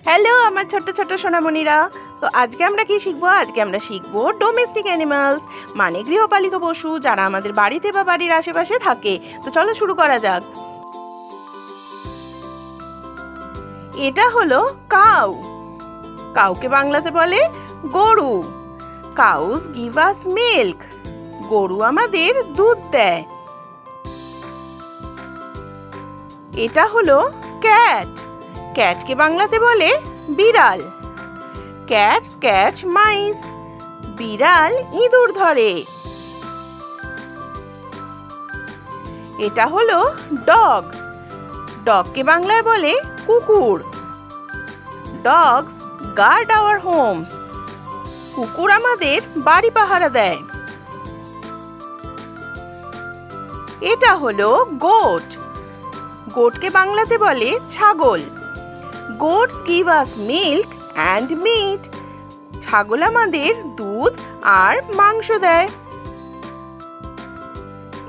Hello আমার ছোট্ট ছোট্ট সোনামণিরা। তো আজকে আমরা কি শিখবো? আজকে আমরা শিখবো ডোমেস্টিক অ্যানিমালস, মানে গৃহপালিত পশু যারা আমাদের বাড়িতে বা বাড়ির আশেপাশে থাকে। তো চলো শুরু করা যাক। এটা হলো কাউ। কাউকে বাংলাতে বলে গরু। Cows give us milk. গরু আমাদের দুধ দেয়। এটা হলো ক্যাট। ক্যাটকে বাংলাতে বলে বিড়াল। Cats catch mice. বিড়াল ইঁদুর ধরে। এটা হলো ডগ। ডগকে বাংলায় বলে কুকুর। Dogs guard our homes. কুকুর আমাদের বাড়ি পাহারা দেয়। এটা হলো গোট। গোটকে বাংলাতে বলে ছাগল। Goats give us milk and meat. ছাগল আমাদের দুধ আর মাংস দেয়।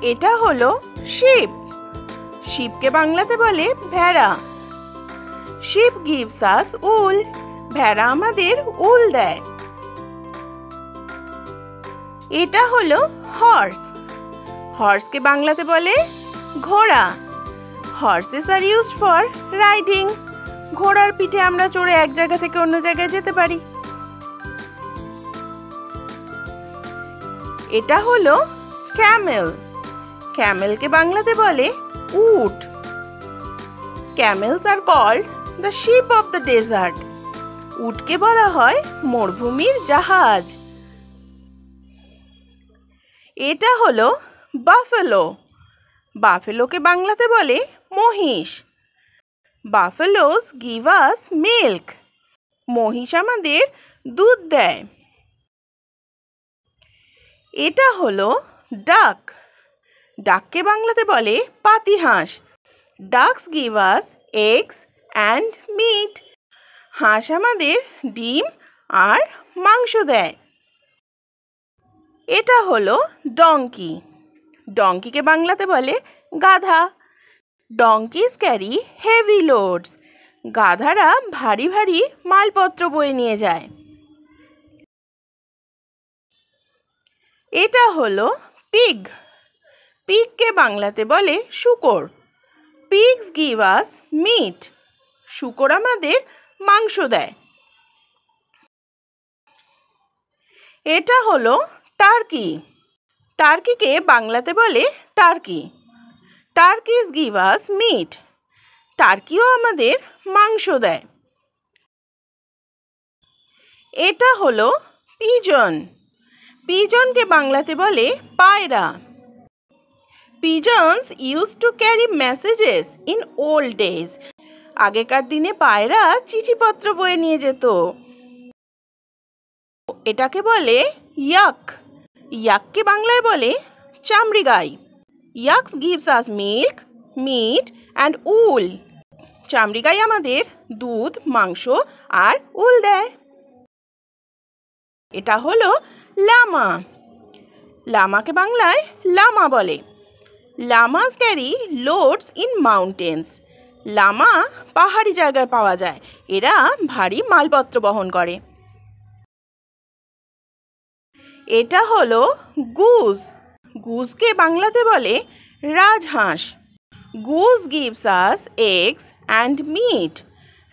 এটা হলো শিপ। শিপকে বাংলাতে বলে ভেড়া। শিপ গিভস আস উল। ভেড়া আমাদের উল দেয়। এটা হলো হর্স। হর্সকে বাংলাতে বলে ঘোড়া। Horse's are used for riding. ঘোড়ার পিঠে আমরা চড়ে এক জায়গা থেকে অন্য জায়গায় যেতে পারি। এটা হলো ক্যামেল। ক্যামেলকে বাংলাতে বলে উট। Camels are called the ship of the desert. উটকে বলা হয় মরুভূমির জাহাজ। এটা হলো বাফেলো। বাফেলোকে বাংলাতে বলে মহিষ। Buffaloes give us milk. মহিষ আমাদের দুধ দেয়। এটা হলো ডাক। ডাককে বাংলাতে বলে পাতিহাঁস। Ducks give us eggs and meat. হাঁস আমাদের ডিম আর মাংস দেয়। এটা হলো ডঙ্কি। ডঙ্কিকে বাংলাতে বলে গাধা। ডঙ্কিস ক্যারি হেভি লোডস। গাধারা ভারী ভারী মালপত্র বয়ে নিয়ে যায়। এটা হলো পিগ। পিগকে বাংলাতে বলে শূকর। Pigs give us meat. শূকর আমাদের মাংস দেয়। এটা হলো টার্কি। টার্কিকে বাংলাতে বলে turkey. Turkeys give us meat. টার্কিও আমাদের মাংস দেয়। এটা হলো পিজন। পিজনকে বাংলাতে বলে পায়রা। Pigeons use to carry messages in old days. আগেকার দিনে পায়রা চিঠিপত্র বয়ে নিয়ে যেত। এটাকে বলে ইয়াক। ইয়াককে বাংলায় বলে চামড়ি গাই। Yaks gives us milk, meat and wool. চামড়ি গাই আমাদের দুধ, মাংস আর উল দেয়। এটা হলো লামা। লামাকে বাংলায় লামা বলে। Llamas carry loads in mountains. Llama পাহাড়ি জায়গায় পাওয়া যায়। এরা ভারী মালপত্র বহন করে। এটা হলো গুজ। গুজকে বাংলাতে বলে রাজহাঁস। Goose gives us eggs and meat.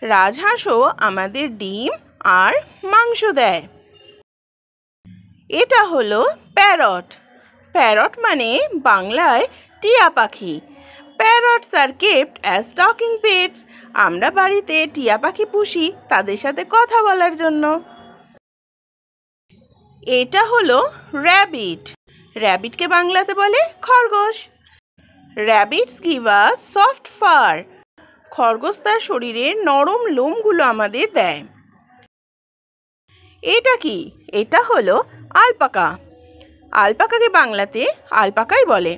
রাজহাঁসও আমাদের ডিম আর মাংস দেয়। এটা হলো প্যারট। প্যারট মানে বাংলায় টিয়া পাখি। Parrots are kept as talking pets. আমরা বাড়িতে টিয়া পাখি পুষি তাদের সাথে কথা বলার জন্য। এটা হলো র্যাবিট। র্যাবিটকে বাংলাতে বলে খরগোশ। Rabbits give us soft fur. খরগোশ তার শরীরের নরম লোমগুলো আমাদের দেয়। এটা কি? এটা হলো আলপাকা। আলপাকাকে বাংলাতে আলপাকাই বলে।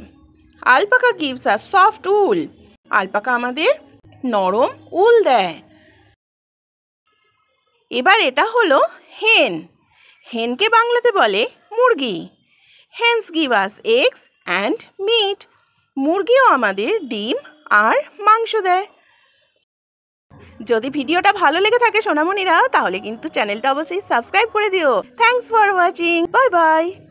আলপাকা গিভস আস সফট উল। আলপাকা আমাদের নরম উল দেয়। এবার এটা হলো হেন। হেনকে বাংলাতে বলে মুরগি। Hens give us eggs and meat. মুরগিও আমাদের ডিম আর মাংস দেয়। যদি ভিডিওটা ভালো লেগে থাকে সোনামণিরা, তাহলে কিন্তু চ্যানেলটা অবশ্যই সাবস্ক্রাইব করে দিও। Thanks for watching, bye bye.